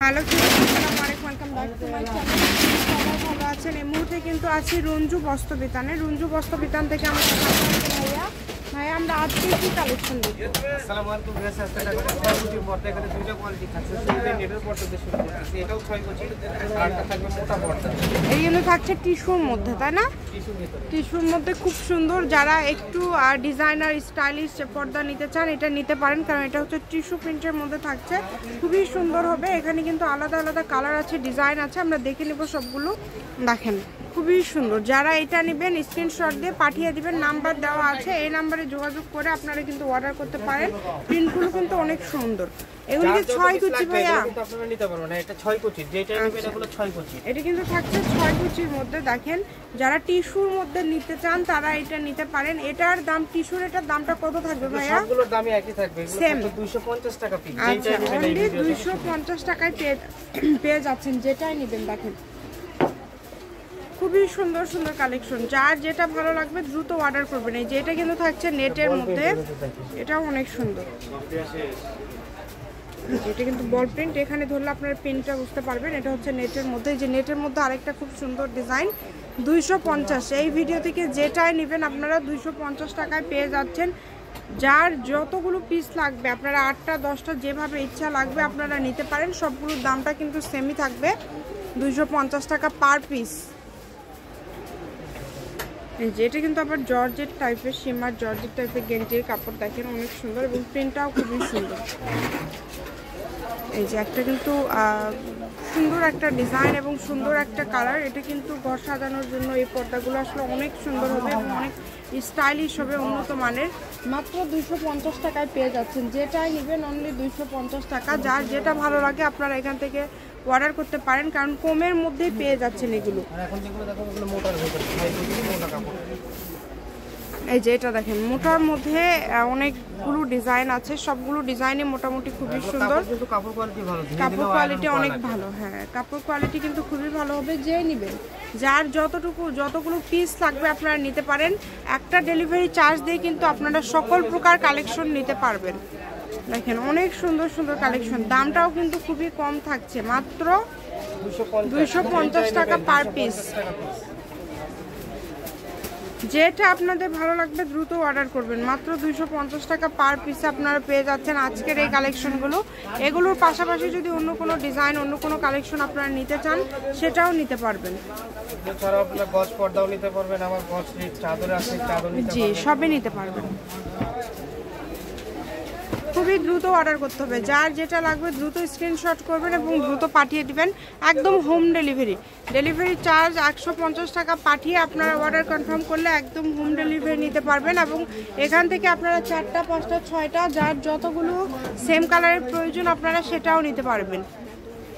Hello আসসালামু আলাইকুম, welcome back to my channel. সবাই ভালো আছেন? এই মুহূর্তে কিন্তু আছি রঞ্জু বস্ত্রবিতানে। রঞ্জু বস্ত্রবিতান থেকে আমরা ভাইয়া আমরা আজকে কি কালেকশন দেখব? আসসালামু আলাইকুম ভিউয়ার্স, আজকে আমরা 6 কোটি পর্দা এখানে দুইটা কোয়ালিটি থাকছে। শুরুতে নেটের পর্দা দিয়ে শুরু করতেছি। এটাও 6 কোটি আর একটা থাকবে মোটা পর্দা। এইগুলো থাকছে টিস্যুর মধ্যে, তাই না? টিস্যুর ভিতরে। টিস্যুর মধ্যে খুব সুন্দর। যারা একটু ডিজাইনার স্টাইলিশ পর্দা নিতে চান এটা নিতে পারেন, কারণ এটা হচ্ছে টিস্যু প্রিন্টের মধ্যে থাকছে। খুবই সুন্দর হবে। এখানে কিন্তু আলাদা আলাদা কালার আছে, ডিজাইন আছে, আমরা দেখে নেব সবগুলো। দেখেন খুবই সুন্দর। যারা এটা নেবেন স্ক্রিনশট দিয়ে পাঠিয়ে দিবেন, নাম্বার দেওয়া আছে, এই নাম্বারে যোগাযোগ করে আপনারা কিন্তু অর্ডার করতে পারেন। প্রিন্টগুলো কিন্তু অনেক সুন্দর। এগুলো কি 6 কুচি ভাইয়া? কিন্তু আপনারা নিতে পারবেন না, এটা 6 কোটি। যেটা নেবেন এটা হলো 6 কোটি। এটা কিন্তু থাকছে 6 কুচির মধ্যে। দেখেন যারা টিস্যুর মধ্যে নিতে চান তারা এটা নিতে পারেন। এটার দাম, টিস্যুর এটার দামটা কত থাকবে ভাইয়া? সবগুলোর দামই একই থাকবে। এগুলো 250 টাকা পিস। আচ্ছা, অনলি 250 টাকায় পেয়ে যাচ্ছেন যেটাই নেবেন। দেখেন খুবই সুন্দর সুন্দর কালেকশন। যার যেটা ভালো লাগবে দ্রুত অর্ডার করবেন। এই যে এটা কিন্তু থাকছে নেটের মধ্যে, এটাও অনেক সুন্দর। এটা কিন্তু বল প্রিন্ট, এখানে ধরলে আপনারা প্রিন্টটা বুঝতে পারবেন। এটা হচ্ছে নেটের মধ্যে। যে নেটের মধ্যে আরেকটা খুব সুন্দর ডিজাইন, 250। এই ভিডিও থেকে যেটাই নেবেন আপনারা 250 টাকায় পেয়ে যাচ্ছেন। যার যতগুলো পিস লাগবে আপনারা 8টা 10টা যেভাবে ইচ্ছা লাগবে আপনারা নিতে পারেন। সবগুলোর দামটা কিন্তু সেমই থাকবে, 250 টাকা পার পিস। এই যে এটা কিন্তু আবার জর্জেট টাইপের, শিমার জর্জেট টাইপের গেঞ্জির কাপড়। দেখেন অনেক সুন্দর এবং প্রিন্টটাও খুবই সুন্দর। এই যে একটা কিন্তু সুন্দর একটা ডিজাইন এবং সুন্দর একটা কালার। এটা কিন্তু ঘর সাজানোর জন্য এই পর্দাগুলো আসলে অনেক সুন্দর হবে এবং অনেক স্টাইলিশ হবে, উন্নত মানের। মাত্র 250 টাকায় পেয়ে যাচ্ছেন। যেটাই নেবেন অনলি 250 টাকা। যার যেটা ভালো লাগে আপনারা এখান থেকে অর্ডার করতে পারেন, কারণ কমের মধ্যেই পেয়ে যাচ্ছেন এগুলো। আর এখন যেগুলো দেখো ওগুলো মোটার ভিতরে, 6 কোটি মোটা কাপড়। এই যে এটা দেখেন মোটার মধ্যে অনেকগুলো ডিজাইন আছে, সবগুলো ডিজাইনই মোটামুটি খুবই সুন্দর। কিন্তু কাপড় কোয়ালিটি ভালো, কাপড় কোয়ালিটি অনেক ভালো। হ্যাঁ, কাপড় কোয়ালিটি কিন্তু খুবই ভালো হবে। যে নেবেন যার যতগুলো পিস লাগবে আপনারা নিতে পারেন। একটা ডেলিভারি চার্জ দিয়ে কিন্তু আপনারা সকল প্রকার কালেকশন নিতে পারবেন। দেখেন অনেক সুন্দর সুন্দর কালেকশন। দামটাও কিন্তু খুবই কম থাকছে, মাত্র 250 টাকা পার পিস। যেটা আপনাদের ভালো লাগবে দ্রুত অর্ডার করবেন। মাত্র 250 টাকা পার পিস আপনারা পেয়ে যাচ্ছেন আজকের এই কালেকশনগুলো। এগুলোর পাশাপাশি যদি অন্য কোনো ডিজাইন, অন্য কোনো কালেকশন আপনারা নিতে চান সেটাও নিতে পারবেন। এছাড়াও আপনারা গজ পর্দাও নিতে পারবেন, আমার গজ চাদর আছে, চাদর নিতে পারবেন। জি, সবই নিতে পারবেন। খুবই দ্রুত অর্ডার করতে হবে। যার যেটা লাগবে দ্রুত স্ক্রিনশট করবেন এবং দ্রুত পাঠিয়ে দিবেন। একদম হোম ডেলিভারি। ডেলিভারি চার্জ 150 টাকা পাঠিয়ে আপনারা অর্ডার কনফার্ম করলে একদম হোম ডেলিভারি নিতে পারবেন। এবং এখান থেকে আপনারা 4টা 5টা 6টা যার যতগুলো সেম কালারের প্রয়োজন আপনারা সেটাও নিতে পারবেন।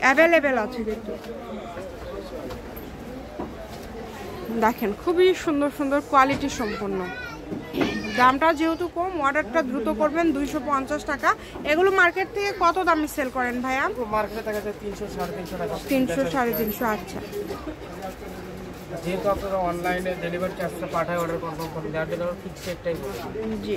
অ্যাভেলেবেল আছে কিন্তু। দেখেন খুবই সুন্দর সুন্দর কোয়ালিটি সম্পন্ন। দামটা যেহেতু কম, অর্ডারটা দ্রুত করবেন। 250 টাকা। এগুলো মার্কেট থেকে কত দামে সেল করেন ভাইয়া? মার্কেটে দেখা যায় 300 350 টাকা। 300 350। আচ্ছা, যেহেতু আপনারা অনলাইনে ডেলিভারি চার্জটা পাঠায় অর্ডার কনফার্ম করেন, যার জন্য ফিক্স রেটটাই বলি। জি,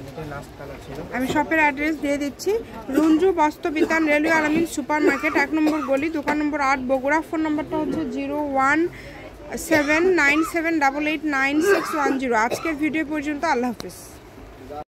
এটা লাস্ট কালার ছিল। আমি শপের অ্যাড্রেস দিয়ে দিচ্ছি। রঞ্জু বস্ত্রবিতান, রেলওয়ে আলামিন সুপার মার্কেট, 1 নম্বর গলি, দোকান নম্বর 8, বগুড়া। ফোন নম্বরটা হচ্ছে 01797889610। আজকের ভিডিও পর্যন্ত। আল্লাহ হাফিজ।